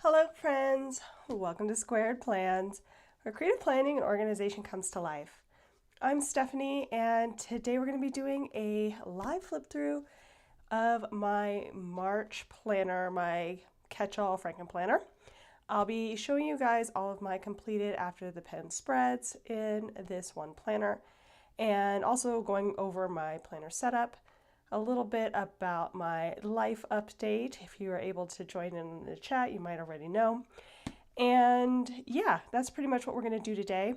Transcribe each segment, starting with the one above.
Hello friends, welcome to Squaird Plans, where creative planning and organization comes to life. I'm Stephanie and today we're going to be doing a live flip through of my March planner, my Catchall Frankenplanner. I'll be showing you guys all of my completed after the pen spreads in this one planner and also going over my planner setup, a little bit about my life update. If you are able to join in the chat, you might already know. And yeah, that's pretty much what we're going to do today.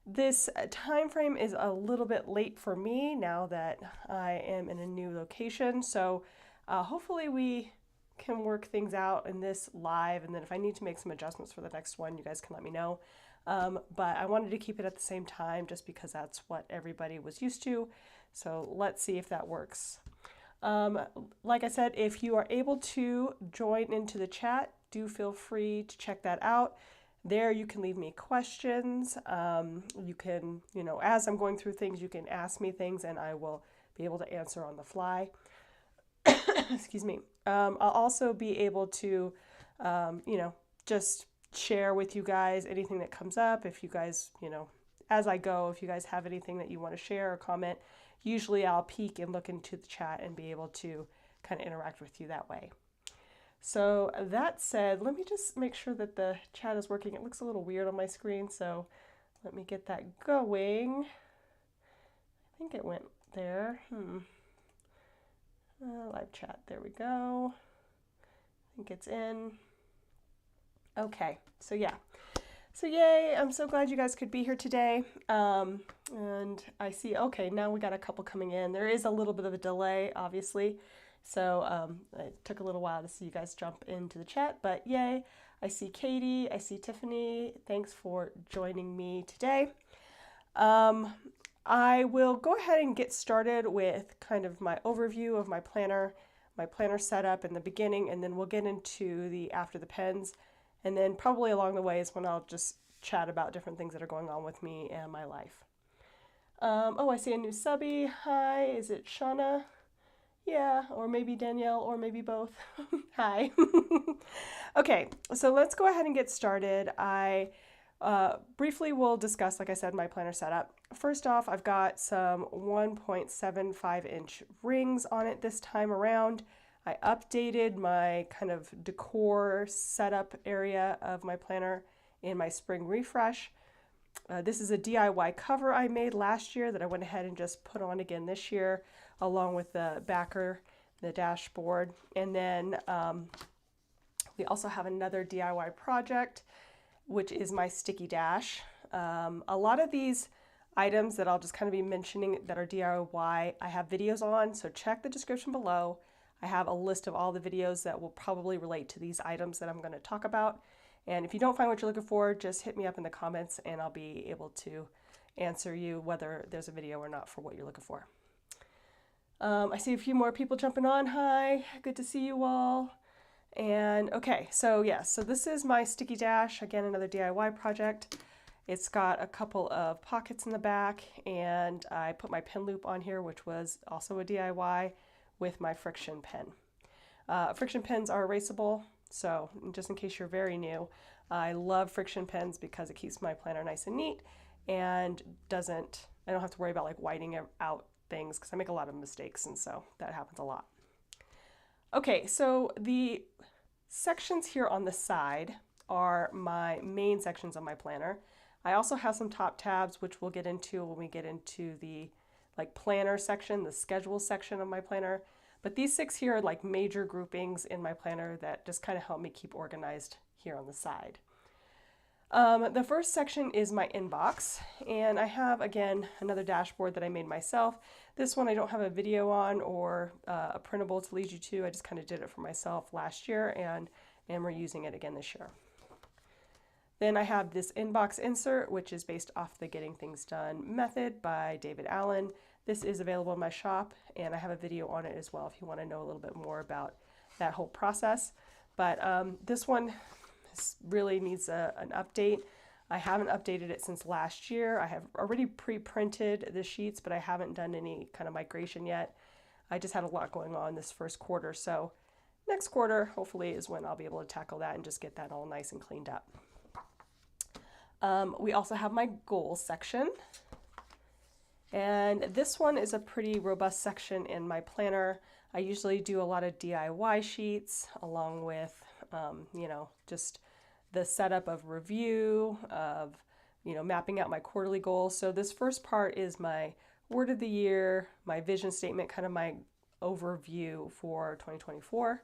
This time frame is a little bit late for me now that I am in a new location. So hopefully we can work things out in this live. And then if I need to make some adjustments for the next one, you guys can let me know. But I wanted to keep it at the same time just because that's what everybody was used to. So let's see if that works. Like I said, if you are able to join into the chat, do feel free to check that out. There you can leave me questions. You can, as I'm going through things, you can ask me things and I will be able to answer on the fly. Excuse me. I'll also be able to, just share with you guys anything that comes up. If you guys, as I go, if you guys have anything that you want to share or comment, usually I'll peek and look into the chat and be able to kind of interact with you that way. So that said, let me just make sure that the chat is working. It looks a little weird on my screen, so let me get that going. I think it went there. Live chat, there we go. I think it's in. Okay, so yeah. So yay, I'm so glad you guys could be here today. And I see, okay, now we got a couple coming in. There is a little bit of a delay, obviously. So it took a little while to see you guys jump into the chat, but yay. I see Katie, I see Tiffany. Thanks for joining me today. I will go ahead and get started with kind of my overview of my planner setup in the beginning, and then we'll get into the after the pens. And then probably along the way is when I'll just chat about different things that are going on with me and my life. I see a new subby. Hi, is it Shauna? Yeah, or maybe Danielle, or maybe both. Hi. Okay, so let's go ahead and get started. I briefly will discuss, like I said, my planner setup. First off, I've got some 1.75 inch rings on it this time around. I updated my kind of decor setup area of my planner in my spring refresh. This is a DIY cover I made last year that I went ahead and just put on again this year, along with the backer, the dashboard. And then we also have another DIY project, which is my sticky dash. A lot of these items that I'll just kind of be mentioning that are DIY, I have videos on, so check the description below. I have a list of all the videos that will probably relate to these items that I'm going to talk about. And if you don't find what you're looking for, just hit me up in the comments and I'll be able to answer you whether there's a video or not for what you're looking for. I see a few more people jumping on. Hi, good to see you all. And okay, so this is my sticky dash, again, another DIY project. It's got a couple of pockets in the back, and I put my pen loop on here, which was also a DIY with my friction pen. Friction pens are erasable, so just in case you're very new, I love friction pens because it keeps my planner nice and neat and I don't have to worry about like whiting out things because I make a lot of mistakes, and so that happens a lot. Okay, so the sections here on the side are my main sections of my planner. I also have some top tabs, which we'll get into when we get into the planner section, the schedule section of my planner. But these 6 here are like major groupings in my planner that just kind of help me keep organized here on the side. The first section is my inbox, and I have, again, another dashboard that I made myself. This one I don't have a video on or a printable to lead you to. I just kind of did it for myself last year and we're using it again this year. Then I have this inbox insert, which is based off the Getting Things Done method by David Allen. This is available in my shop, and I have a video on it as well if you want to know a little bit more about that whole process. But this one really needs an update. I haven't updated it since last year. I have already pre-printed the sheets, but I haven't done any kind of migration yet. I just had a lot going on this first quarter, so next quarter, hopefully, is when I'll be able to tackle that and just get that all nice and cleaned up. We also have my goals section. And this one is a pretty robust section in my planner. I usually do a lot of DIY sheets along with, just the setup of review, of, mapping out my quarterly goals. So this first part is my word of the year, my vision statement, kind of my overview for 2024.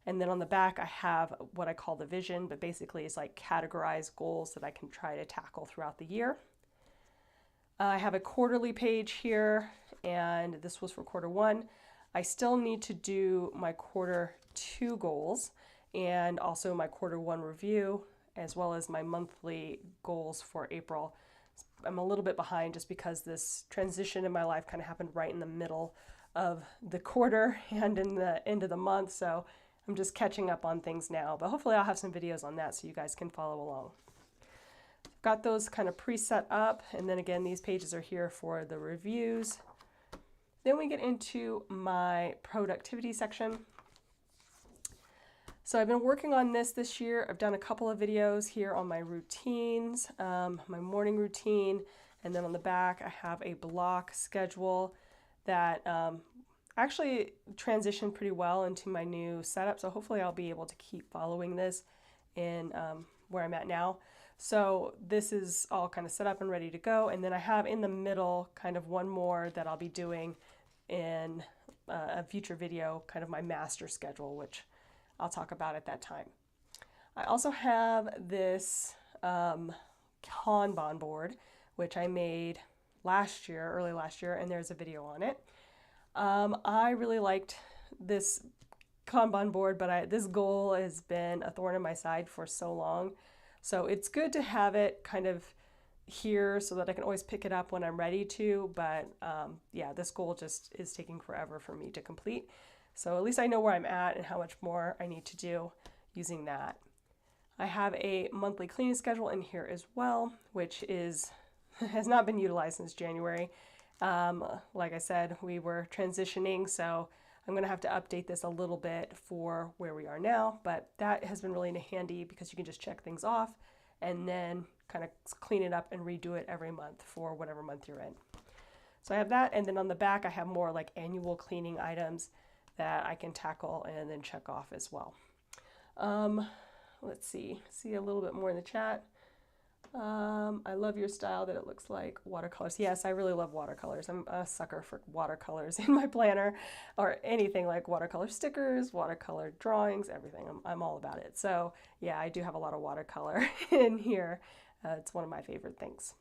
And then on the back, I have what I call the vision, but basically it's like categorized goals that I can try to tackle throughout the year. I have a quarterly page here, and this was for quarter one. I still need to do my quarter two goals and also my quarter one review, as well as my monthly goals for April. I'm a little bit behind just because this transition in my life kind of happened right in the middle of the quarter and in the end of the month, so I'm just catching up on things now, but hopefully I'll have some videos on that so you guys can follow along. Got those kind of preset up, and then again, these pages are here for the reviews. Then we get into my productivity section. So I've been working on this year. I've done a couple of videos here on my routines, my morning routine, and then on the back I have a block schedule that actually transitioned pretty well into my new setup. So hopefully I'll be able to keep following this in where I'm at now. So this is all kind of set up and ready to go. And then I have in the middle kind of one more that I'll be doing in a future video, kind of my master schedule, which I'll talk about at that time. I also have this Kanban board, which I made early last year, and there's a video on it. I really liked this Kanban board, but this goal has been a thorn in my side for so long. So it's good to have it kind of here so that I can always pick it up when I'm ready to, but yeah, this goal just is taking forever for me to complete. So at least I know where I'm at and how much more I need to do using that. I have a monthly cleaning schedule in here as well, which has not been utilized since January. Like I said, we were transitioning, so I'm going to have to update this a little bit for where we are now, but that has been really handy because you can just check things off and then kind of clean it up and redo it every month for whatever month you're in. So I have that, and then on the back I have more like annual cleaning items that I can tackle and then check off as well. Let's see a little bit more in the chat. I love your style that it looks like watercolors. Yes, I really love watercolors. I'm a sucker for watercolors in my planner, or anything like watercolor stickers, watercolor drawings, everything. I'm all about it. So yeah, I do have a lot of watercolor in here. It's one of my favorite things.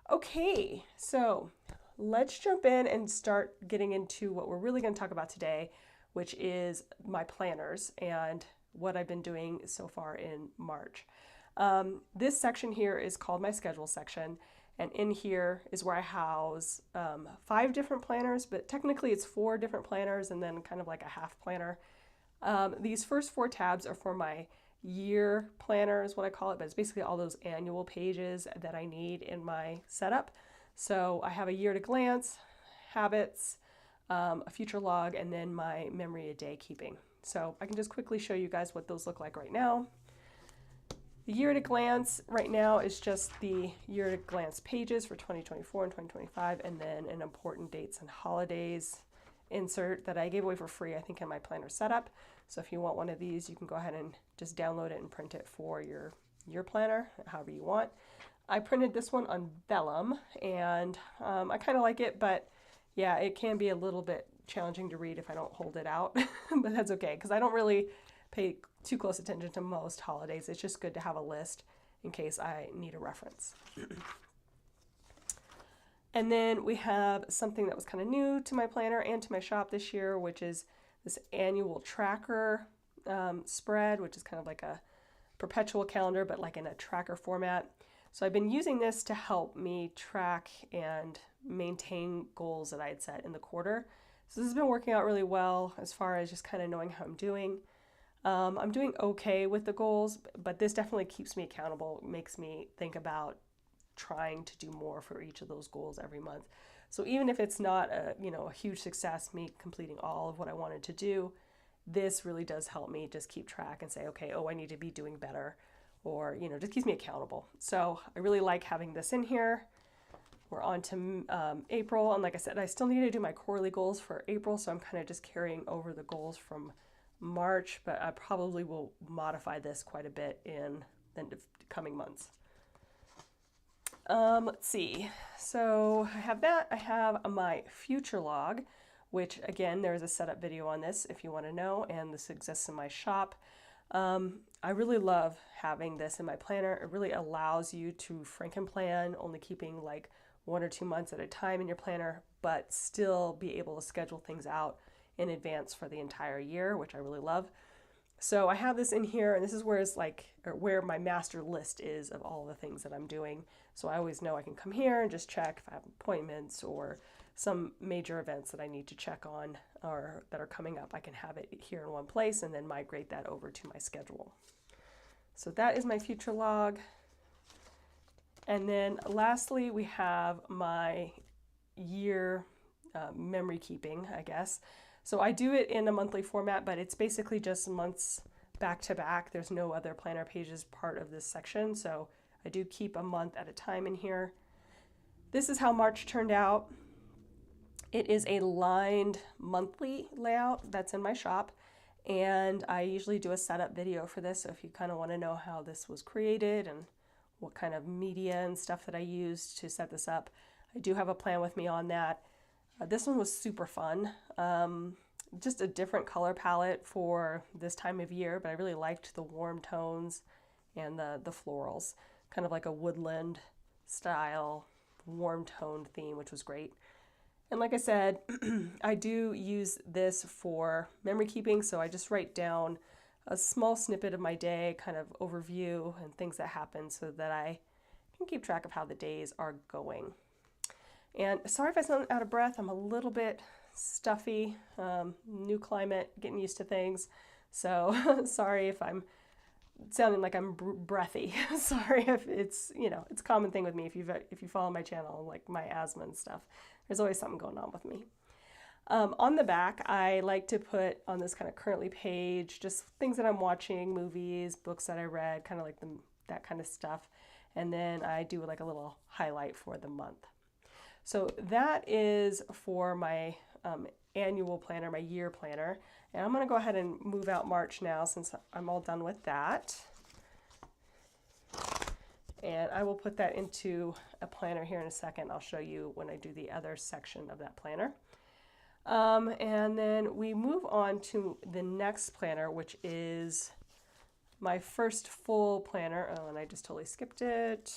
Okay, so let's jump in and start getting into what we're really going to talk about today, which is my planners and what I've been doing so far in March. This section here is called my schedule section, and in here is where I house 5 different planners, but technically it's 4 different planners and then kind of like a half planner. These first 4 tabs are for my year planner is what I call it, but it's basically all those annual pages that I need in my setup. So I have a year at a glance, habits, a future log, and then my memory a day keeping. So I can just quickly show you guys what those look like right now. The year at a glance right now is just the year at a glance pages for 2024 and 2025, and then an important dates and holidays insert that I gave away for free, I think, in my planner setup. So if you want one of these, you can go ahead and just download it and print it for your planner, however you want. I printed this one on vellum, and I kind of like it, but yeah, it can be a little bit challenging to read if I don't hold it out, but that's okay, because I don't really pay too close attention to most holidays. It's just good to have a list in case I need a reference. And then we have something that was kind of new to my planner and to my shop this year, which is this annual tracker spread, which is kind of like a perpetual calendar, but like in a tracker format. So I've been using this to help me track and maintain goals that I had set in the quarter. So this has been working out really well as far as just kind of knowing how I'm doing. I'm doing okay with the goals, but this definitely keeps me accountable, makes me think about trying to do more for each of those goals every month. So even if it's not a huge success, me completing all of what I wanted to do, this really does help me just keep track and say, okay, oh, I need to be doing better, or, you know, just keeps me accountable. So I really like having this in here. We're on to April, and like I said, I still need to do my quarterly goals for April, so I'm kind of just carrying over the goals from March, but I probably will modify this quite a bit in the coming months. Let's see. So I have that. I have my future log, which again, there's a setup video on this if you want to know, and this exists in my shop. I really love having this in my planner. It really allows you to Frankenplan, only keeping like 1 or 2 months at a time in your planner, but still be able to schedule things out in advance for the entire year, which I really love. So I have this in here, and this is where it's like, or where my master list is of all the things that I'm doing. So I always know I can come here and just check if I have appointments or some major events that I need to check on or that are coming up. I can have it here in one place and then migrate that over to my schedule. So that is my future log. And then lastly, we have my year memory keeping, I guess. So I do it in a monthly format, but it's basically just months back to back. There's no other planner pages part of this section, so I do keep a month at a time in here. This is how March turned out. It is a lined monthly layout that's in my shop, and I usually do a setup video for this, so if you kind of want to know how this was created and what kind of media and stuff that I used to set this up, I do have a plan with me on that. This one was super fun. Just a different color palette for this time of year, but I really liked the warm tones and the florals, kind of like a woodland style warm toned theme, which was great. And like I said, I do use this for memory keeping, so I just write down a small snippet of my day, kind of overview and things that happen so that I can keep track of how the days are going. And sorry if I sound out of breath, I'm a little bit stuffy, new climate, getting used to things. So sorry if I'm sounding like I'm breathy. Sorry if it's, you know, it's a common thing with me if you follow my channel, like my asthma and stuff. There's always something going on with me. On the back, I like to put on this kind of currently page just things that I'm watching, movies, books that I read, kind of like that kind of stuff. And then I do like a little highlight for the month. So that is for my annual planner, my year planner. And I'm going to go ahead and move out March now since I'm all done with that. And I will put that into a planner here in a second. I'll show you when I do the other section of that planner. And then we move on to the next planner, which is my first full planner. Oh, and I just totally skipped it.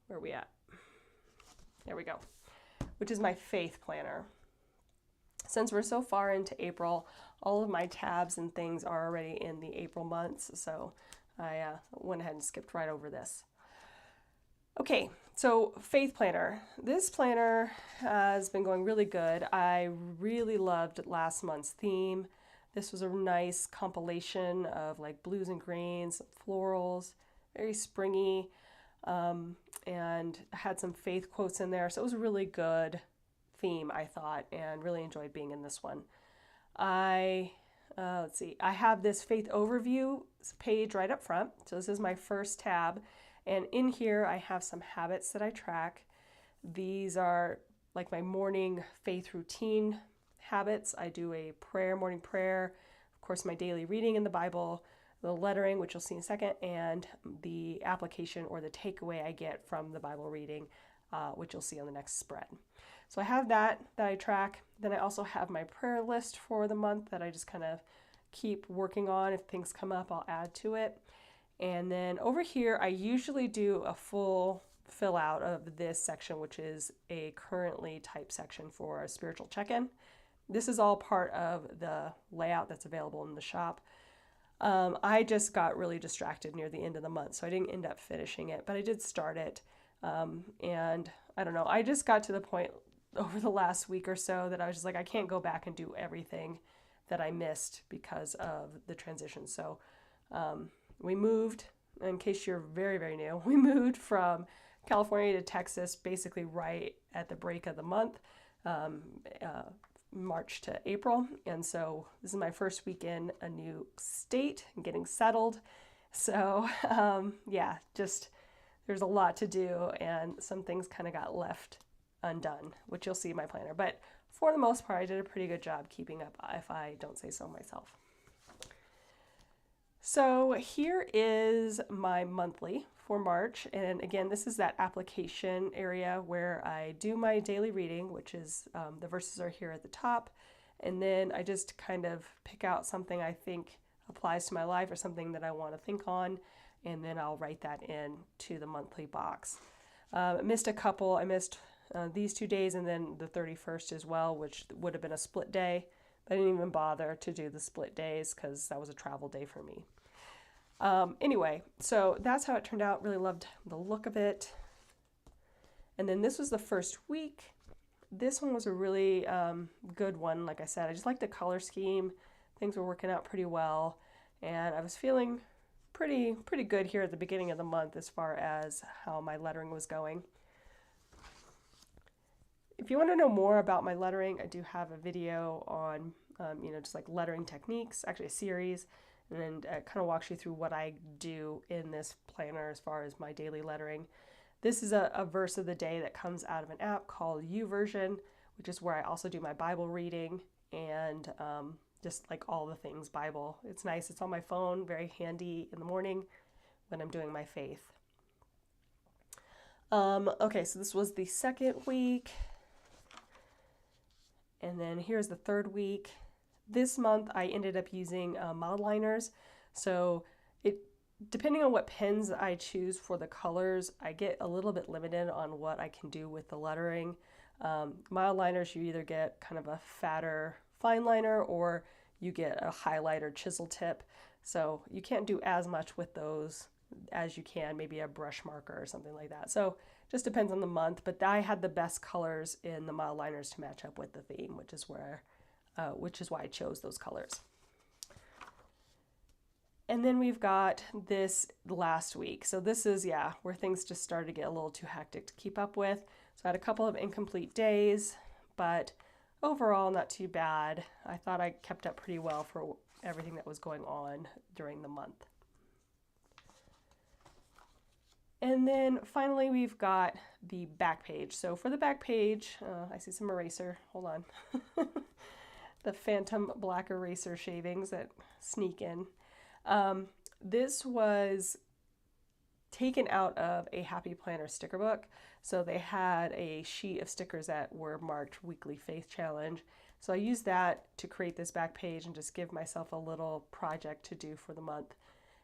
Where are we at? There we go. Which is my faith planner. Since we're so far into April, all of my tabs and things are already in the April months, so I went ahead and skipped right over this. Okay, so faith planner. This planner has been going really good. I really loved last month's theme. This was a nice compilation of like blues and greens, florals, very springy, and had some faith quotes in there. So it was a really good theme, I thought, and really enjoyed being in this one. Let's see, I have this faith overview page right up front. So this is my first tab. And in here, I have some habits that I track. These are like my morning faith routine habits. I do a morning prayer, of course, my daily reading in the Bible, the lettering, which you'll see in a second, and the application or the takeaway I get from the Bible reading, which you'll see on the next spread. So I have that I track. Then I also have my prayer list for the month that I just kind of keep working on. If things come up, I'll add to it. And then over here, I usually do a full fill out of this section, which is a currently typed section for a spiritual check-in. This is all part of the layout that's available in the shop. I just got really distracted near the end of the month, so I didn't end up finishing it, but I did start it. And I don't know, I just got to the point over the last week or so that I was just like, I can't go back and do everything that I missed because of the transition. So we moved, in case you're very, very new, we moved from California to Texas basically right at the break of the month, March to April, and so this is my first week in a new state and getting settled. So yeah, just there's a lot to do, and some things kind of got left undone, which you'll see in my planner. But for the most part, I did a pretty good job keeping up, if I don't say so myself. So here is my monthly for March, and again, this is that application area where I do my daily reading, which is the verses are here at the top, and then I just kind of pick out something I think applies to my life or something that I want to think on, and then I'll write that in to the monthly box. I missed a couple. I missed these 2 days and then the 31st as well, which would have been a split day. I didn't even bother to do the split days because that was a travel day for me. Anyway, so that's how it turned out. Really loved the look of it. And then this was the first week. This one was a really good one. Like I said, I just liked the color scheme. Things were working out pretty well, and I was feeling pretty good here at the beginning of the month as far as how my lettering was going. If you want to know more about my lettering, I do have a video on just like lettering techniques, actually a series, and it kind of walks you through what I do in this planner as far as my daily lettering. This is a verse of the day that comes out of an app called YouVersion, which is where I also do my Bible reading and just like all the things Bible. It's nice. It's on my phone, very handy in the morning when I'm doing my faith. Okay, so this was the second week. And then here's the third week. This month I ended up using mild liners. So depending on what pens I choose for the colors, I get a little bit limited on what I can do with the lettering. Mild liners, you either get kind of a fatter fine liner or you get a highlighter chisel tip. So you can't do as much with those as you can maybe a brush marker or something like that. So just depends on the month, but I had the best colors in the mild liners to match up with the theme, which is why I chose those colors. And then we've got this last week. So this is, where things just started to get a little too hectic to keep up with. So I had a couple of incomplete days, but overall not too bad. I thought I kept up pretty well for everything that was going on during the month. And then finally we've got the back page. So for the back page, I see some eraser, hold on. The phantom black eraser shavings that sneak in. This was taken out of a Happy Planner sticker book. So they had a sheet of stickers that were marked Weekly Faith Challenge. So I used that to create this back page and just give myself a little project to do for the month.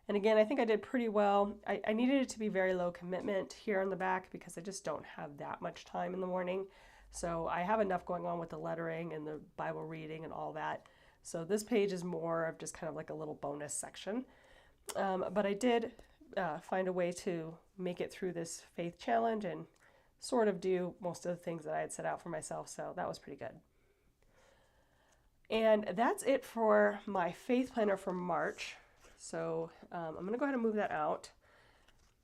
And again, I think I did pretty well. I needed it to be very low commitment here on the back because I just don't have that much time in the morning. So I have enough going on with the lettering and the Bible reading and all that. So this page is more of just kind of like a little bonus section. But I did find a way to make it through this faith challenge and sort of do most of the things that I had set out for myself. So that was pretty good. And that's it for my faith planner for March. So I'm going to go ahead and move that out.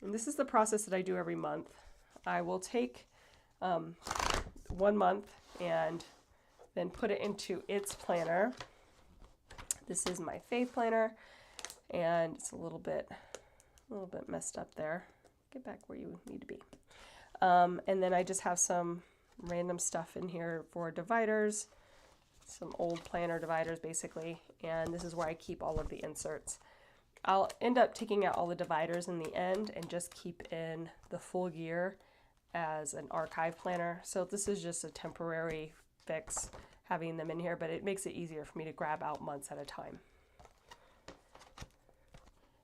And this is the process that I do every month. I will take 1 month and then put it into its planner. This is my faith planner, and it's a little bit messed up there. Get back where you need to be. And then I just have some random stuff in here for dividers, some old planner dividers basically, and this is where I keep all of the inserts. I'll end up taking out all the dividers in the end and just keep in the full year as an archive planner. So this is just a temporary fix having them in here, but it makes it easier for me to grab out months at a time.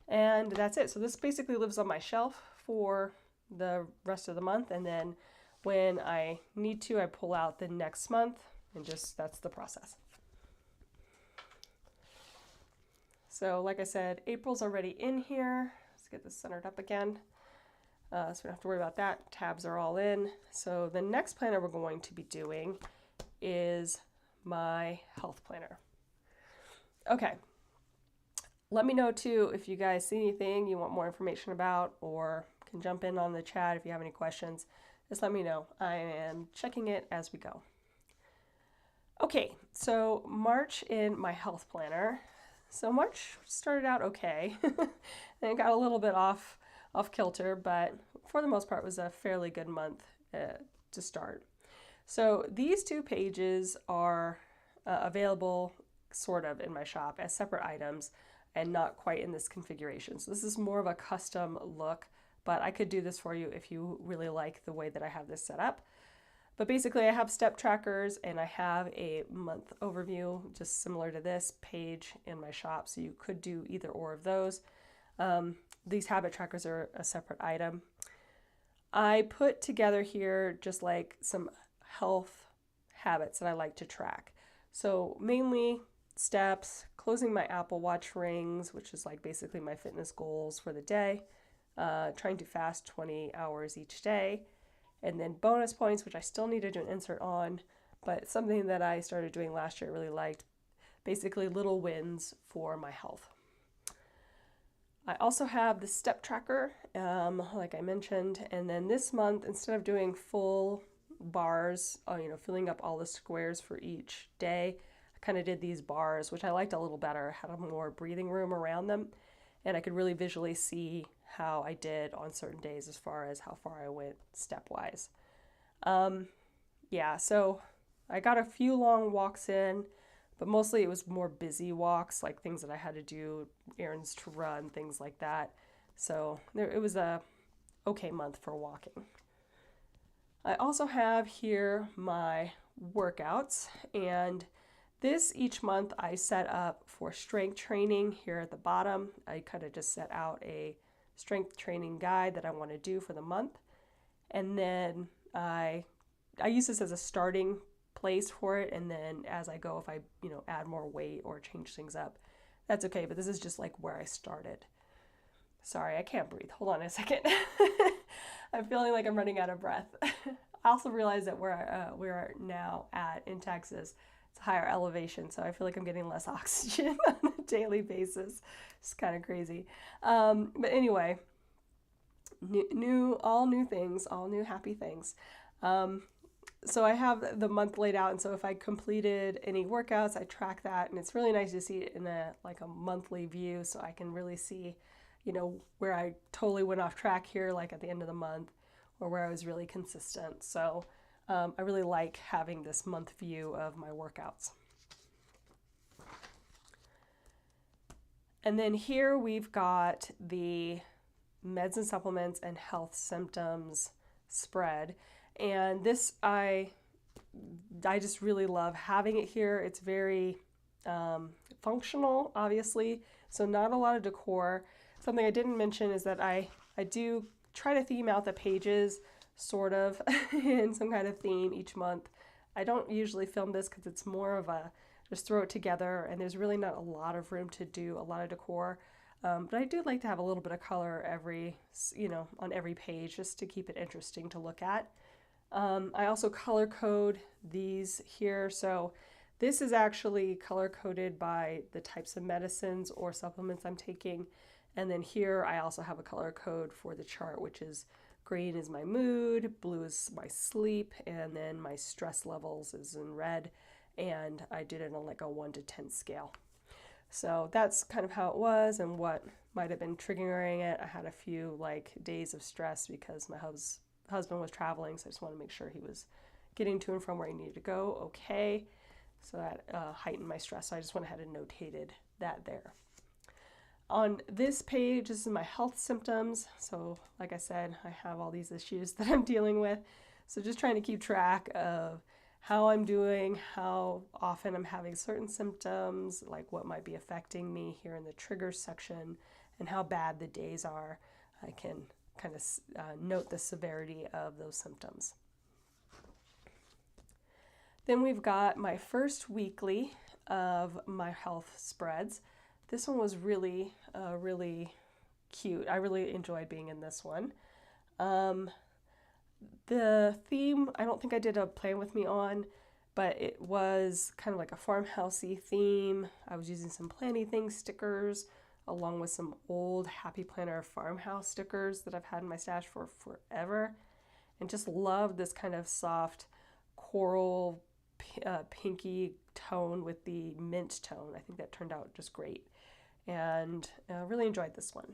And that's it. So this basically lives on my shelf for the rest of the month, and then when I need to, I pull out the next month, and just that's the process. So like I said, April's already in here. Let's get this centered up again. So we don't have to worry about that. Tabs are all in. So the next planner we're going to be doing is my health planner. Okay. Let me know too if you guys see anything you want more information about, or can jump in on the chat if you have any questions. Just let me know. I am checking it as we go. Okay, so March in my health planner. So March started out okay, and it got a little bit off kilter, but for the most part was a fairly good month to start. So these two pages are available sort of in my shop as separate items and not quite in this configuration. So this is more of a custom look, but I could do this for you if you really like the way that I have this set up. But basically I have step trackers and I have a month overview just similar to this page in my shop. So you could do either or of those. These habit trackers are a separate item. I put together here just like some health habits that I like to track. So mainly steps, closing my Apple Watch rings, which is like basically my fitness goals for the day, trying to fast 20 hours each day, and then bonus points, which I still need to do an insert on, but something that I started doing last year I really liked, basically little wins for my health. I also have the step tracker, like I mentioned, and then this month, instead of doing full bars, filling up all the squares for each day, I kind of did these bars, which I liked a little better, had a more breathing room around them, and I could really visually see how I did on certain days as far as how far I went stepwise. So I got a few long walks in, but mostly it was more busy walks, like things that I had to do, errands to run, things like that. So it was a okay month for walking. I also have here my workouts, and this each month I set up for strength training here at the bottom. I kind of just set out a strength training guide that I want to do for the month, and then I use this as a starting place for it, and then as I go, if I add more weight or change things up, that's okay, but this is just like where I started. Sorry, I can't breathe. Hold on a second. I'm feeling like I'm running out of breath. I also realize that where we are now at in Texas, it's higher elevation, so I feel like I'm getting less oxygen on a daily basis. It's kind of crazy. But anyway, all new things, all new happy things. So I have the month laid out, and so if I completed any workouts, I track that, and it's really nice to see it in a monthly view, so I can really see, where I totally went off track here, like at the end of the month, or where I was really consistent. So I really like having this month view of my workouts. And then here we've got the meds and supplements and health symptoms spread. And this, I just really love having it here. It's very functional, obviously, so not a lot of decor. Something I didn't mention is that I do try to theme out the pages sort of in some kind of theme each month. I don't usually film this because it's more of a just throw it together, and there's really not a lot of room to do a lot of decor. But I do like to have a little bit of color on every page just to keep it interesting to look at. I also color code these here. So this is actually color coded by the types of medicines or supplements I'm taking. And then here I also have a color code for the chart, which is green is my mood, blue is my sleep, and then my stress levels is in red. And I did it on like a 1 to 10 scale. So that's kind of how it was and what might have been triggering it. I had a few days of stress because my husband was traveling, so I just wanted to make sure he was getting to and from where he needed to go okay. So that heightened my stress, so I just went ahead and notated that there. On this page, this is my health symptoms. So like I said, I have all these issues that I'm dealing with. So just trying to keep track of how I'm doing, how often I'm having certain symptoms, like what might be affecting me here in the triggers section, and how bad the days are. I can kind of note the severity of those symptoms. Then we've got my first weekly of my health spreads. This one was really cute. I really enjoyed being in this one. The theme, I don't think I did a plan with me on, but it was kind of like a farmhousey theme. I was using some Planny Things stickers along with some old Happy Planner farmhouse stickers that I've had in my stash for forever, and just loved this kind of soft coral pinky tone with the mint tone. I think that turned out just great, and really enjoyed this one.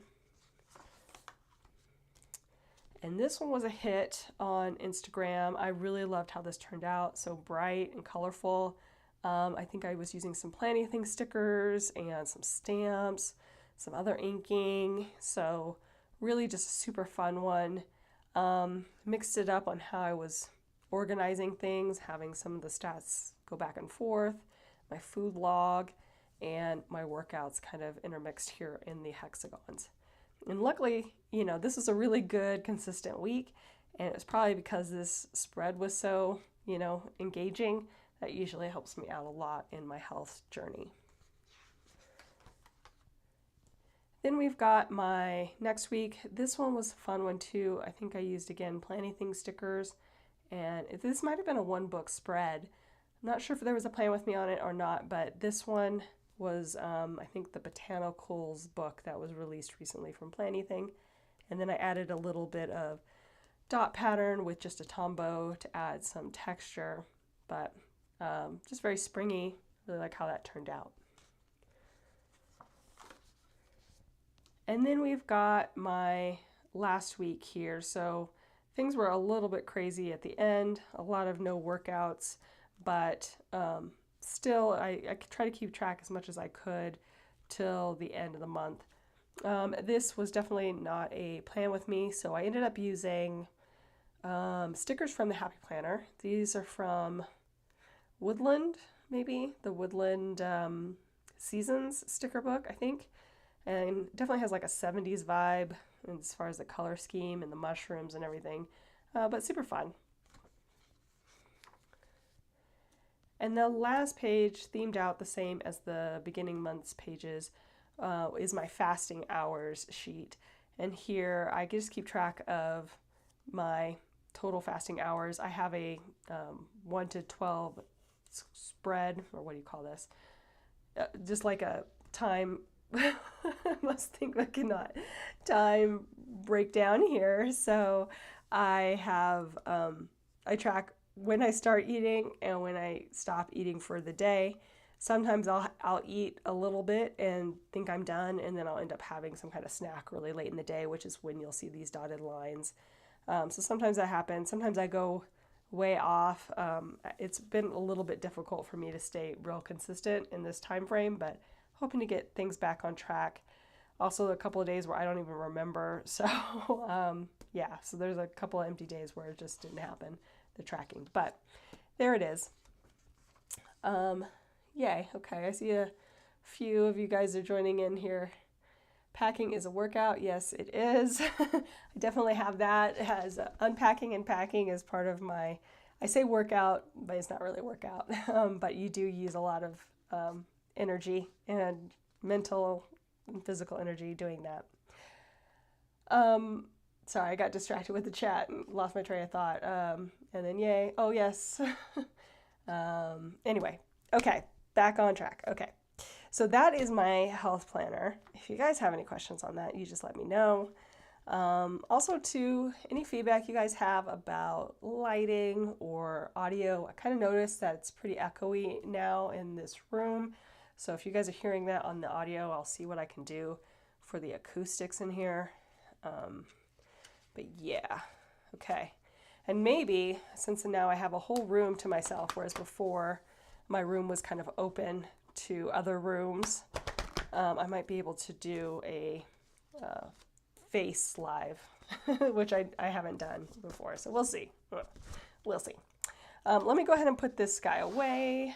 And this one was a hit on Instagram. I really loved how this turned out, so bright and colorful. I think I was using some Planning Things stickers and some stamps, some other inking, so really just a super fun one. Mixed it up on how I was organizing things, having some of the stats go back and forth, my food log, and my workouts kind of intermixed here in the hexagons. And luckily, you know, this was a really good, consistent week, and it was probably because this spread was so, you know, engaging. That usually helps me out a lot in my health journey. Then we've got my next week. This one was a fun one too. I think I used, again, Planning Things stickers, and this might have been a one book spread. I'm not sure if there was a plan with me on it or not, but this one was, I think, the Botanicals book that was released recently from Planning Thing. And then I added a little bit of dot pattern with just a tombow to add some texture, but just very springy. Really like how that turned out. And then we've got my last week here. So things were a little bit crazy at the end, a lot of no workouts, but still I try to keep track as much as I could till the end of the month. This was definitely not a plan with me, so I ended up using stickers from the Happy Planner. These are from Woodland, maybe, the Woodland Seasons sticker book, I think. And definitely has like a 70s vibe as far as the color scheme and the mushrooms and everything, but super fun. And the last page, themed out the same as the beginning month's pages, is my fasting hours sheet. And here I just keep track of my total fasting hours. I have a 1 to 12 spread, or what do you call this? Just like a time, I must think I cannot, time breakdown here. So I have, I track when I start eating and when I stop eating for the day. Sometimes I'll eat a little bit and think I'm done, and then I'll end up having some kind of snack really late in the day, which is when you'll see these dotted lines. So sometimes that happens. Sometimes I go way off. It's been a little bit difficult for me to stay real consistent in this time frame, but hoping to get things back on track. Also, a couple of days where I don't even remember. So yeah, so there's a couple of empty days where it just didn't happen, the tracking. But there it is. Yay. Okay, I see a few of you guys are joining in here. Packing is a workout. Yes, it is. I definitely have that as unpacking and packing as part of my, I say workout, but it's not really a workout. But you do use a lot of energy and mental and physical energy doing that. Sorry, I got distracted with the chat and lost my train of thought. And then yay. Oh, yes. Anyway, okay, back on track. Okay. So that is my health planner. If you guys have any questions on that, you just let me know. Also, too, any feedback you guys have about lighting or audio. I kind of noticed that it's pretty echoey now in this room. So if you guys are hearing that on the audio, I'll see what I can do for the acoustics in here. But yeah, okay. And maybe, since now I have a whole room to myself, whereas before my room was kind of open to other rooms, I might be able to do a face live, which I haven't done before. So we'll see. We'll see. Let me go ahead and put this guy away.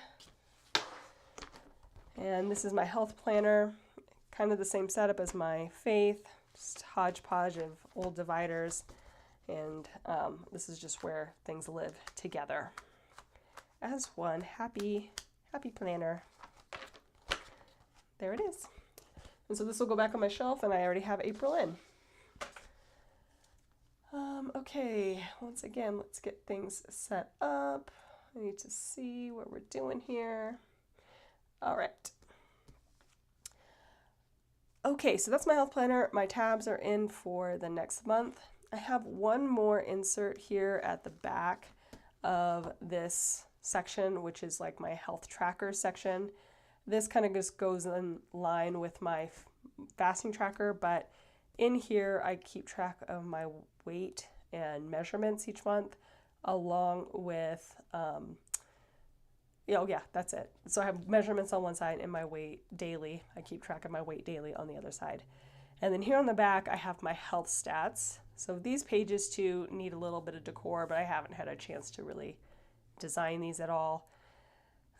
And this is my health planner, kind of the same setup as my faith, just hodgepodge of old dividers. And this is just where things live together as one happy planner. There it is. And so this will go back on my shelf, and I already have April in. Okay, once again, let's get things set up. I need to see what we're doing here. All right. Okay, so that's my health planner. My tabs are in for the next month. I have one more insert here at the back of this section, which is like my health tracker section. This kind of just goes in line with my fasting tracker, but in here I keep track of my weight and measurements each month, along with, yeah, that's it. So I have measurements on one side and my weight daily. I keep track of my weight daily on the other side. And then here on the back, I have my health stats. So these pages too need a little bit of decor, but I haven't had a chance to really design these at all.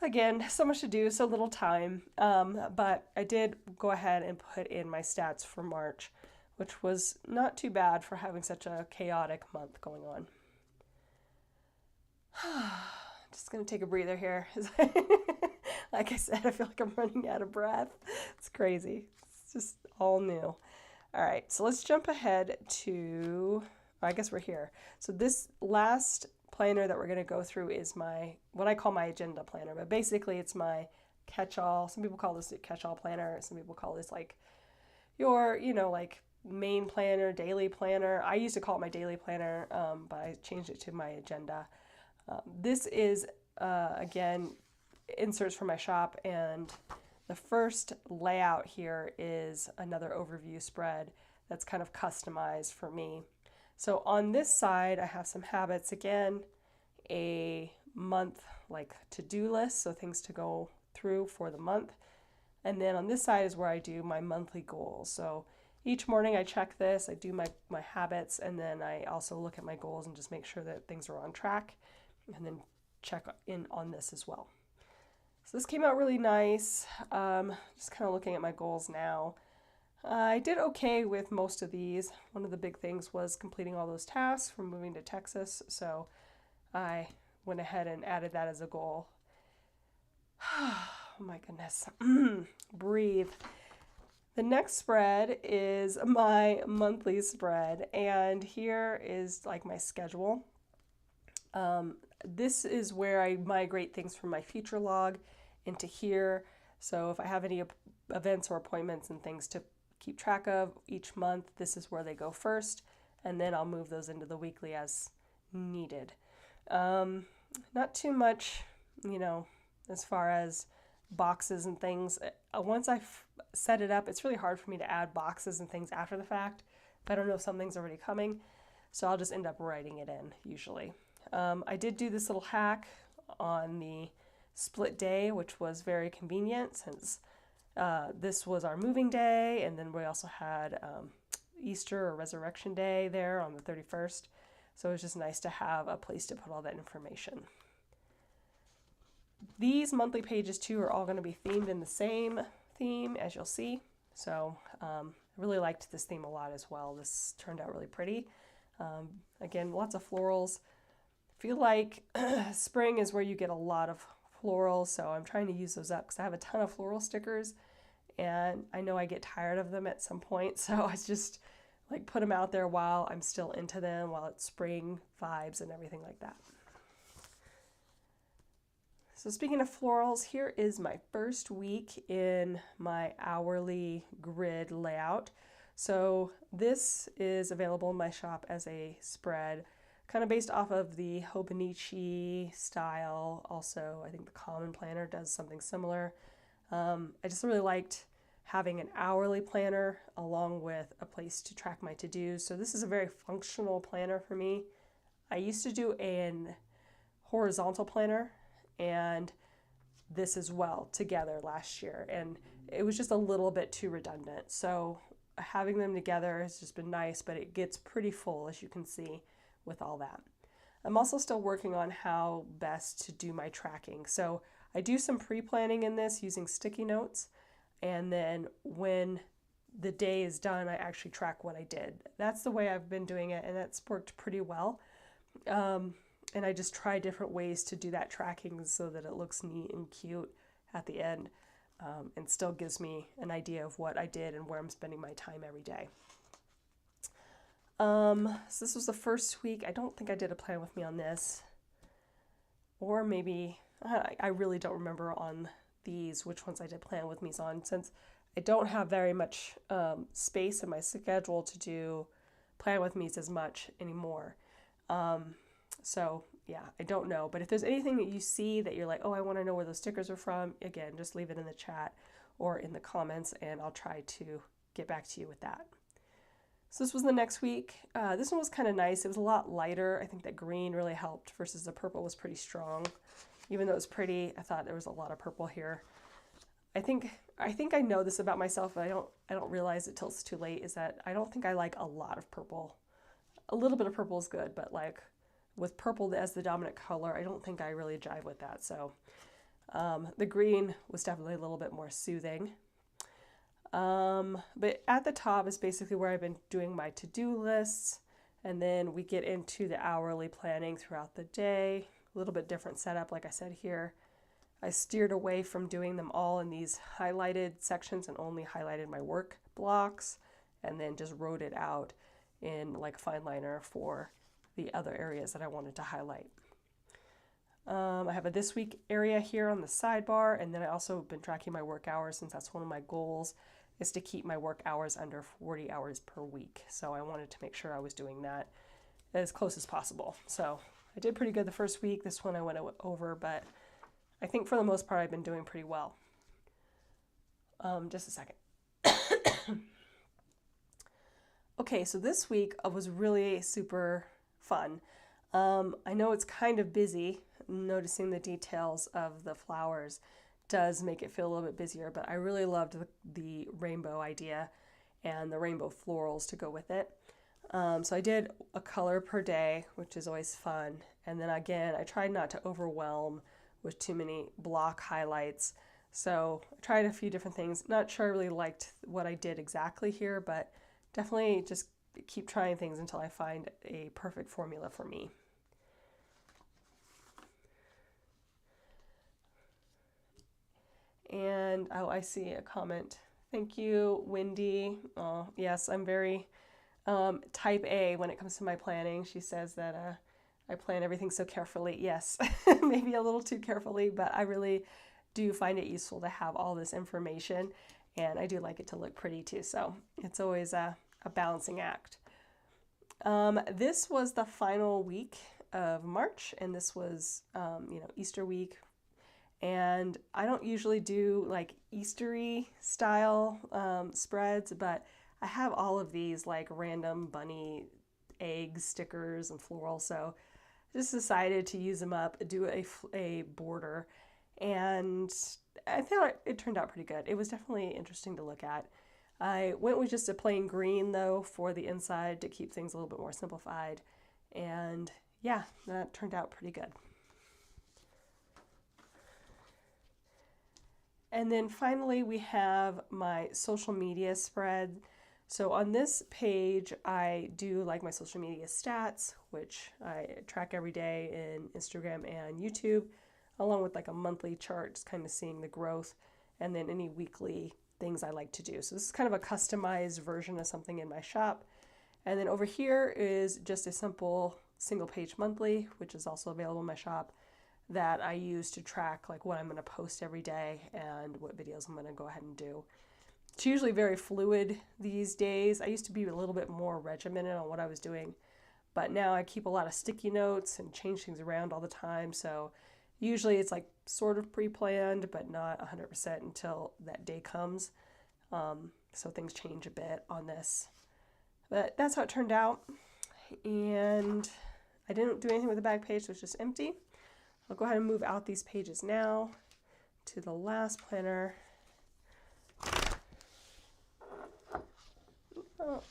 Again, so much to do, so little time, but I did go ahead and put in my stats for March, which was not too bad for having such a chaotic month going on. Just going to take a breather here. Like I said, I feel like I'm running out of breath. It's crazy. It's just all new. All right, so let's jump ahead to, I guess we're here. So this last planner that we're going to go through is what I call my agenda planner, but basically it's my catch-all. Some people call this a catch-all planner. Some people call this like your, like main planner, daily planner. I used to call it my daily planner, but I changed it to my agenda. This is, again, inserts from my shop, and the first layout here is another overview spread that's kind of customized for me. So on this side, I have some habits, again, a month like to-do list, so things to go through for the month. And then on this side is where I do my monthly goals. So each morning I check this, I do my habits, and then I also look at my goals and just make sure that things are on track, and then check in on this as well. So this came out really nice. Just kind of looking at my goals now. I did okay with most of these. One of the big things was completing all those tasks from moving to Texas, so I went ahead and added that as a goal. Oh my goodness. Breathe. The next spread is my monthly spread, and here is like my schedule. This is where I migrate things from my future log into here. So if I have any events or appointments and things to keep track of each month, this is where they go first, and then I'll move those into the weekly as needed. Not too much, as far as boxes and things. Once I've set it up, it's really hard for me to add boxes and things after the fact. If I don't know if something's already coming, so I'll just end up writing it in usually. I did do this little hack on the split day, which was very convenient since this was our moving day, and then we also had Easter or Resurrection Day there on the 31st. So it was just nice to have a place to put all that information. These monthly pages too are all going to be themed in the same theme, as you'll see. So I really liked this theme a lot as well. This turned out really pretty. Again, lots of florals. I feel like spring is where you get a lot of florals, so I'm trying to use those up because I have a ton of floral stickers, and I know I get tired of them at some point, so I just like put them out there while I'm still into them, while it's spring vibes and everything like that. So speaking of florals, here is my first week in my hourly grid layout. So this is available in my shop as a spread, kind of based off of the Hobonichi style. Also, I think the Common Planner does something similar. I just really liked having an hourly planner along with a place to track my to-dos. So this is a very functional planner for me. I used to do an horizontal planner and this as well together last year, and it was just a little bit too redundant. So having them together has just been nice, but it gets pretty full, as you can see, with all that. I'm also still working on how best to do my tracking. So I do some pre-planning in this using sticky notes, and then when the day is done, I actually track what I did. That's the way I've been doing it, and that's worked pretty well. And I just try different ways to do that tracking so that it looks neat and cute at the end, and still gives me an idea of what I did and where I'm spending my time every day. So this was the first week. I don't think I did a plan with me on this, or maybe I really don't remember on these which ones I did plan with me on, since I don't have very much space in my schedule to do plan with me's as much anymore. So yeah, I don't know. But if there's anything that you see that you're like, oh, I want to know where those stickers are from, again, just leave it in the chat or in the comments, and I'll try to get back to you with that. So this was the next week. This one was kind of nice. It was a lot lighter. I think that green really helped versus the purple was pretty strong. Even though it was pretty, I thought there was a lot of purple here. I think I know this about myself, but I don't realize it till it's too late, is that I don't think I like a lot of purple. A little bit of purple is good, but like with purple as the dominant color, I don't think I really jive with that. So the green was definitely a little bit more soothing. But at the top is basically where I've been doing my to-do lists, and then we get into the hourly planning throughout the day. A little bit different setup, like I said here. I steered away from doing them all in these highlighted sections and only highlighted my work blocks, and then just wrote it out in like fine liner for the other areas that I wanted to highlight. I have a this week area here on the sidebar, and then I also been tracking my work hours, since that's one of my goals is to keep my work hours under 40 hours per week. So I wanted to make sure I was doing that as close as possible. So I did pretty good the first week. This one I went over, but I think for the most part I've been doing pretty well. Just a second. Okay, so this week was really super fun. I know it's kind of busy. Noticing the details of the flowers does make it feel a little bit busier, but I really loved the rainbow idea and the rainbow florals to go with it. So I did a color per day, which is always fun. And then again, I tried not to overwhelm with too many block highlights. So I tried a few different things. Not sure I really liked what I did exactly here, but definitely just keep trying things until I find a perfect formula for me. And oh, I see a comment. Thank you, Wendy. Oh, yes, I'm very type A when it comes to my planning. She says that I plan everything so carefully. Yes, maybe a little too carefully, but I really do find it useful to have all this information, and I do like it to look pretty too. So it's always a balancing act. This was the final week of March, and this was Easter week. And I don't usually do like Eastery style spreads, but I have all of these like random bunny egg stickers and floral. So I just decided to use them up, do a border, and I thought it turned out pretty good. It was definitely interesting to look at. I went with just a plain green though for the inside to keep things a little bit more simplified. And yeah, that turned out pretty good. And then finally we have my social media spread. So on this page, I do like my social media stats, which I track every day in Instagram and YouTube, along with like a monthly chart, just kind of seeing the growth, and then any weekly things I like to do. So this is kind of a customized version of something in my shop. And then over here is just a simple single page monthly, which is also available in my shop, that I use to track like what I'm going to post every day and what videos I'm going to go ahead and do. It's usually very fluid these days. I used to be a little bit more regimented on what I was doing, but now I keep a lot of sticky notes and change things around all the time. So usually it's like sort of pre-planned, but not 100% until that day comes. So things change a bit on this, but that's how it turned out. And I didn't do anything with the back page, so it's just empty. I'll go ahead and move out these pages now to the last planner. Oh.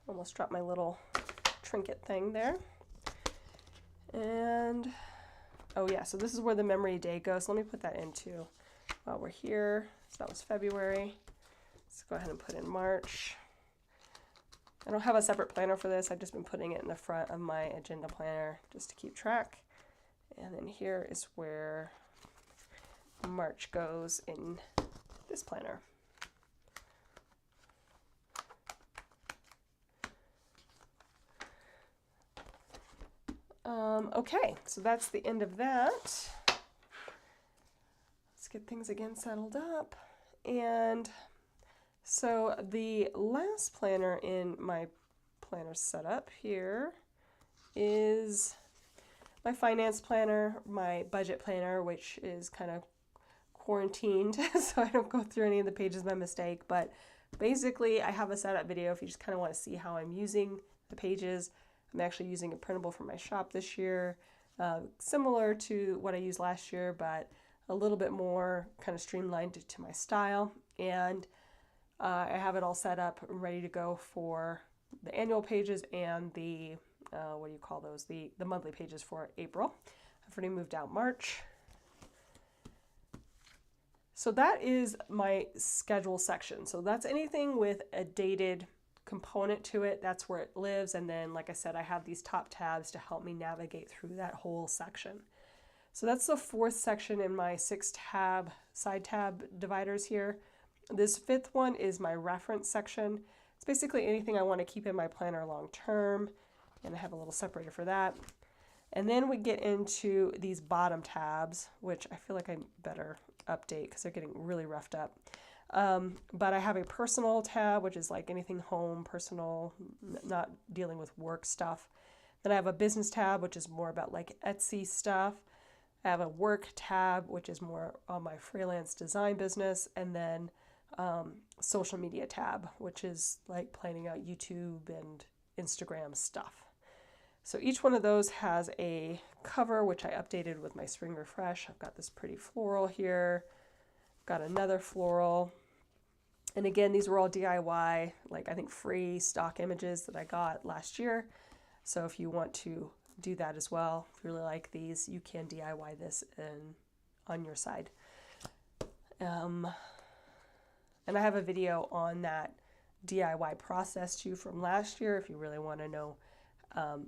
Almost dropped my little trinket thing there. And, oh yeah, so this is where the memory day goes. So let me put that in too while we're here. So that was February. Let's go ahead and put in March. I don't have a separate planner for this. I've just been putting it in the front of my agenda planner just to keep track. And then here is where March goes in this planner. Okay, so that's the end of that. Let's get things again settled up. And so the last planner in my planner setup here is my finance planner, my budget planner, which is kind of quarantined, so I don't go through any of the pages by mistake. But basically, I have a setup video if you just kind of want to see how I'm using the pages. I'm actually using a printable from my shop this year, similar to what I used last year, but a little bit more kind of streamlined to my style. And I have it all set up, ready to go for the annual pages and the what do you call those? The monthly pages for April. I've already moved out March. So that is my schedule section. So that's anything with a dated component to it. That's where it lives. And then, like I said, I have these top tabs to help me navigate through that whole section. So that's the fourth section in my 6-tab side tab dividers here. This fifth one is my reference section. It's basically anything I want to keep in my planner long term. And I have a little separator for that. And then we get into these bottom tabs, which I feel like I better update because they're getting really roughed up. But I have a personal tab, which is like anything home, personal, not dealing with work stuff. Then I have a business tab, which is more about like Etsy stuff. I have a work tab, which is more on my freelance design business. And then social media tab, which is like planning out YouTube and Instagram stuff. So each one of those has a cover, which I updated with my spring refresh. I've got this pretty floral here. Got another floral. And again, these were all DIY, like I think free stock images that I got last year. So if you want to do that as well, if you really like these, you can DIY this on your side. And I have a video on that DIY process too from last year if you really want to know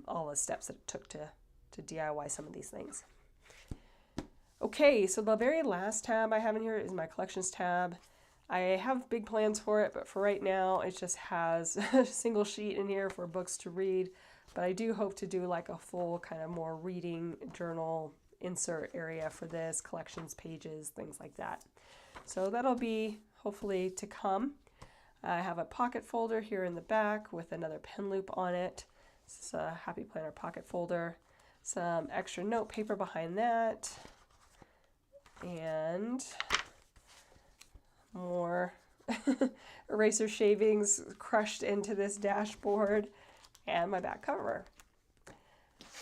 all the steps that it took to DIY some of these things. Okay, so the very last tab I have in here is my collections tab. I have big plans for it, but for right now it just has a single sheet in here for books to read. But I do hope to do like a full kind of more reading journal insert area for this, collections pages, things like that. So that'll be hopefully to come. I have a pocket folder here in the back with another pen loop on it. This is a Happy Planner pocket folder. Some extra note paper behind that. And more eraser shavings crushed into this dashboard and my back cover.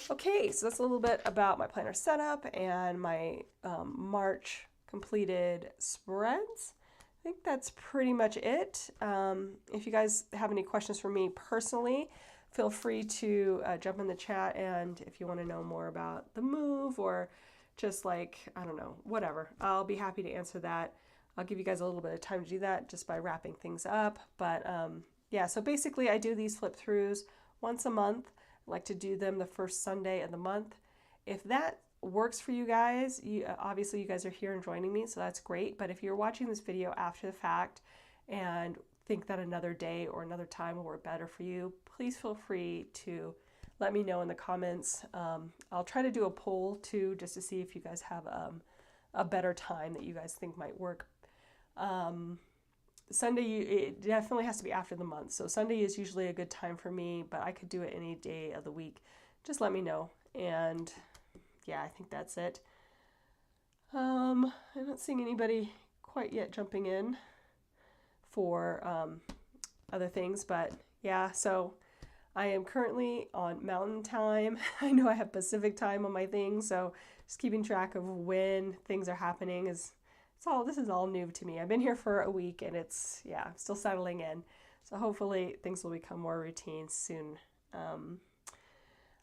Okay, so that's a little bit about my planner setup and my March completed spreads. I think that's pretty much it. If you guys have any questions for me personally, feel free to jump in the chat, and if you want to know more about the move or just like, I don't know, whatever, I'll be happy to answer that. I'll give you guys a little bit of time to do that just by wrapping things up. But yeah, so basically I do these flip throughs once a month. I like to do them the first Sunday of the month. If that works for you guys, obviously you guys are here and joining me, so that's great. But if you're watching this video after the fact and think that another day or another time will work better for you, please feel free to let me know in the comments. I'll try to do a poll too, just to see if you guys have a better time that you guys think might work. Sunday, it definitely has to be after the month. So Sunday is usually a good time for me, but I could do it any day of the week. Just let me know. And yeah, I think that's it. I'm not seeing anybody quite yet jumping in for other things, but yeah, so I am currently on Mountain Time. I know I have Pacific Time on my thing, so just keeping track of when things are happening this is all new to me. I've been here for a week and it's, yeah, still settling in. So hopefully things will become more routine soon.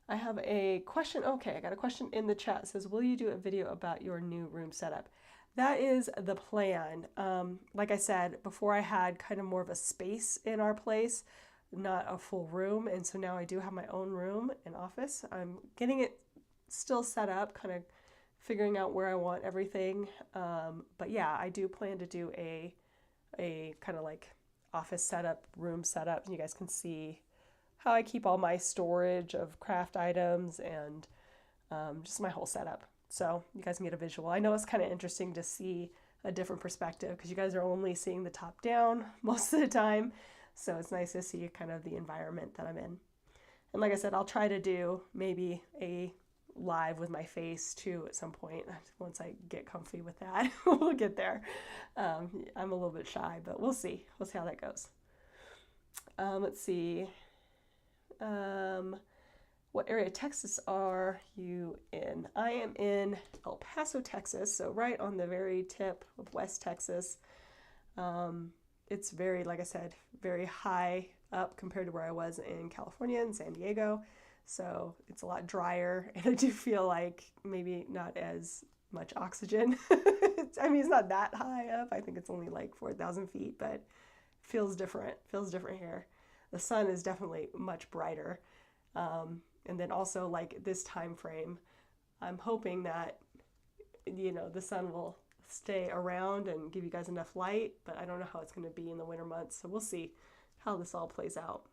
I have a question. Okay, I got a question in the chat. It says, will you do a video about your new room setup? That is the plan. Like I said, before I had kind of more of a space in our place, not a full room. And so now I do have my own room and office. I'm getting it still set up, kind of figuring out where I want everything. But yeah, I do plan to do a kind of like office setup, room setup. You guys can see how I keep all my storage of craft items and just my whole setup. So you guys can get a visual. I know it's kind of interesting to see a different perspective because you guys are only seeing the top down most of the time. So it's nice to see kind of the environment that I'm in. And like I said, I'll try to do maybe a live with my face too at some point once I get comfy with that. We'll get there. I'm a little bit shy, but we'll see. We'll see how that goes. Let's see. What area of Texas are you in? I am in El Paso, Texas, so right on the very tip of West Texas. It's very, like I said, very high up compared to where I was in California and San Diego. So it's a lot drier, and I do feel like maybe not as much oxygen. I mean, it's not that high up. I think it's only like 4,000 feet, but it feels different. Feels different here. The sun is definitely much brighter. And then also like this time frame, I'm hoping that, you know, the sun will stay around and give you guys enough light, but I don't know how it's going to be in the winter months. So we'll see how this all plays out.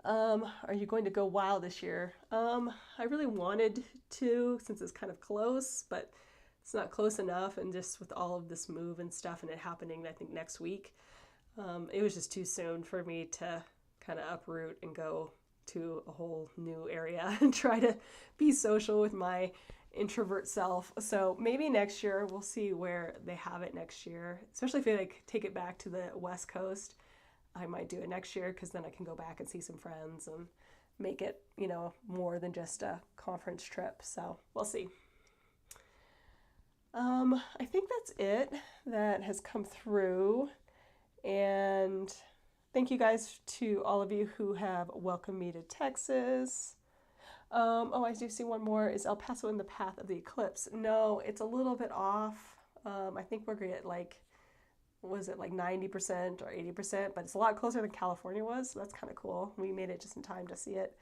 Are you going to go wild this year? I really wanted to, since it's kind of close, but it's not close enough. And just with all of this move and stuff and it happening, I think next week, it was just too soon for me to kind of uproot and go to a whole new area and try to be social with my introvert self. So maybe next year, we'll see where they have it next year, especially if they like take it back to the West Coast. I might do it next year because then I can go back and see some friends and make it, you know, more than just a conference trip. So we'll see. I think that's it that has come through. And thank you guys to all of you who have welcomed me to Texas. Oh, I do see one more. Is El Paso in the path of the eclipse? No, it's a little bit off. I think we're going to get like, was it like 90% or 80%? But it's a lot closer than California was, so that's kind of cool. We made it just in time to see it.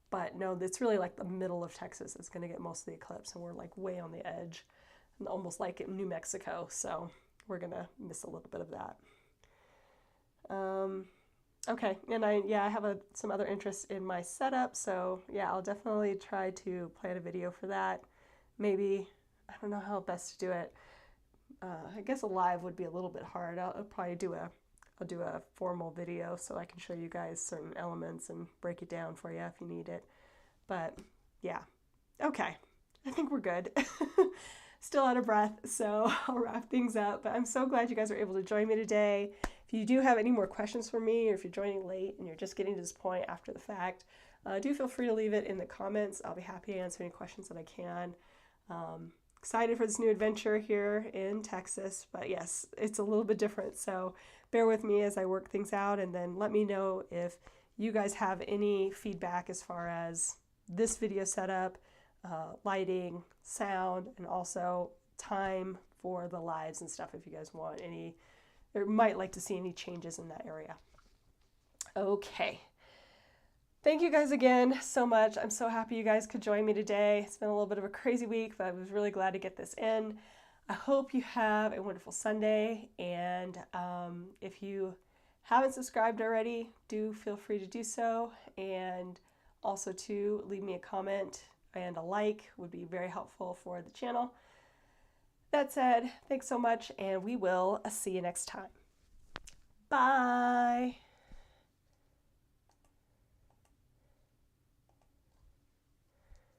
But no, it's really like the middle of Texas is going to get most of the eclipse, and we're like way on the edge, and almost like in New Mexico. So we're going to miss a little bit of that. Okay, and I have some other interests in my setup, so yeah, I'll definitely try to plan a video for that. Maybe, I don't know how best to do it. I guess a live would be a little bit hard. I'll probably do a formal video so I can show you guys certain elements and break it down for you if you need it. But yeah, okay, I think we're good. Still out of breath, so I'll wrap things up. But I'm so glad you guys were able to join me today. If you do have any more questions for me, or if you're joining late and you're just getting to this point after the fact, do feel free to leave it in the comments. I'll be happy to answer any questions that I can. Excited for this new adventure here in Texas, but yes, it's a little bit different. So bear with me as I work things out, and then let me know if you guys have any feedback as far as this video setup, lighting, sound, and also time for the lives and stuff if you guys want any, or might like to see any changes in that area. Okay. Thank you guys again so much. I'm so happy you guys could join me today. It's been a little bit of a crazy week, but I was really glad to get this in. I hope you have a wonderful Sunday, and if you haven't subscribed already, do feel free to do so, and also to leave me a comment and a like would be very helpful for the channel. That said, thanks so much, and we will see you next time. Bye!